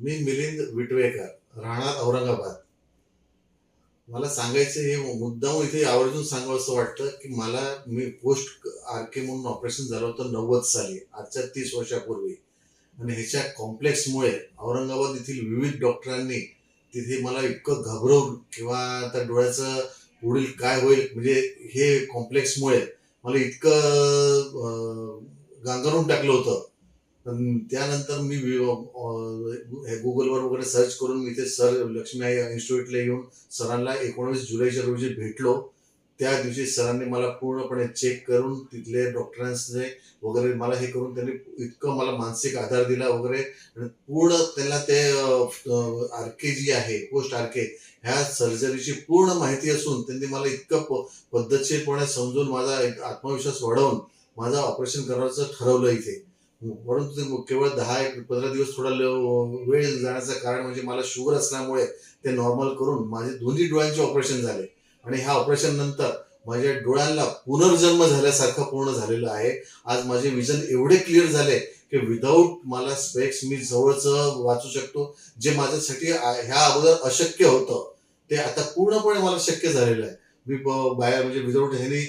मी मिलिंद विटवेकर, राहणार औरंगाबाद. मला सांगायचं हे मुद्दाम इथे आवर्जून सांगावं असं वाटतं, की मी पोस्ट आरके म्हणून ऑपरेशन झालं होतं 90 साली, आजच्या 30 वर्षापूर्वी. आणि ह्याच्या कॉम्प्लेक्समुळे औरंगाबाद येथील विविध डॉक्टरांनी तिथे मला इतकं घाबरवून किंवा त्या डोळ्याचं पुढील काय होईल म्हणजे हे कॉम्प्लेक्समुळे मला इतकं गांगरून टाकलं होतं. पण त्यानंतर मी गुगलवर वगैरे सर्च करून मी इथे सर लक्ष्मी आई इन्स्टिट्यूटला येऊन सरांना 19 जुलैच्या रोजी भेटलो. त्या दिवशी सरांनी मला पूर्णपणे चेक करून तिथले डॉक्टरांचे वगैरे मला हे करून त्यांनी इतकं मला मानसिक आधार दिला वगैरे आणि पूर्ण त्यांना ते आरके जी आहे पोस्ट आरके ह्या सर्जरीची पूर्ण माहिती असून त्यांनी मला इतकं पद्धतशीरपणे समजून माझा एक आत्मविश्वास वाढवून माझं ऑपरेशन करायचं ठरवलं इथे. परंतु ते केवळ 10-15 दिवस थोडा वेळ जाण्याचं कारण म्हणजे मला शुगर असल्यामुळे ते नॉर्मल करून माझे दोन्ही डोळ्यांचे ऑपरेशन झाले आणि ह्या ऑपरेशन नंतर माझ्या डोळ्यांना पुनर्जन्म झाल्यासारखं पूर्ण झालेलं आहे. आज माझे विजन एवढे क्लिअर झाले की विदाऊट मला स्पेक्स मी जवळचं वाचू शकतो. जे माझ्यासाठी ह्या अगोदर अशक्य होतं ते आता पूर्णपणे मला शक्य झालेलं आहे. मी बाहेर म्हणजे विदाऊट ह्यानी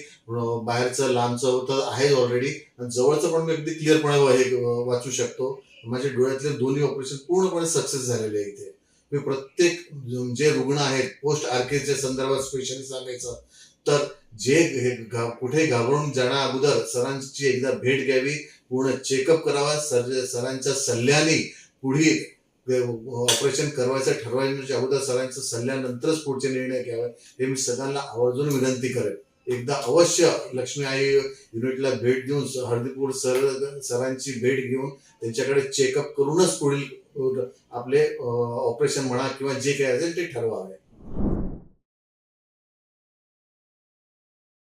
बाहेरचं लांबचं होतं आहे ऑलरेडी, जवळचं पण मी अगदी क्लिअरपणे हे वाचू शकतो. माझ्या डोळ्यातले दोन्ही ऑपरेशन पूर्णपणे सक्सेस झालेले आहे इथे. मी प्रत्येक जे रुग्ण आहेत पोस्ट आरकेच्या संदर्भात स्पेशली सांगायचं तर कुठे घाबरून जाण्या अगोदर सरांची एकदा भेट घ्यावी, पूर्ण चेकअप करावा, सरांच्या सल्ल्याने पुढील ऑपरेशन करवायचं ठरवायच्या अगोदर सरांच्या सल्ल्यानंतरच पुढचे निर्णय घ्यावे हे मी सगळ्यांना आवर्जून विनंती करेन. एकदा अवश्य लक्ष्मी आई युनिटला भेट देऊन हळदीपूर सरांची भेट घेऊन त्यांच्याकडे चेकअप करूनच पुढील आपले ऑपरेशन म्हणा किंवा जे काही असेल ते ठरवावे.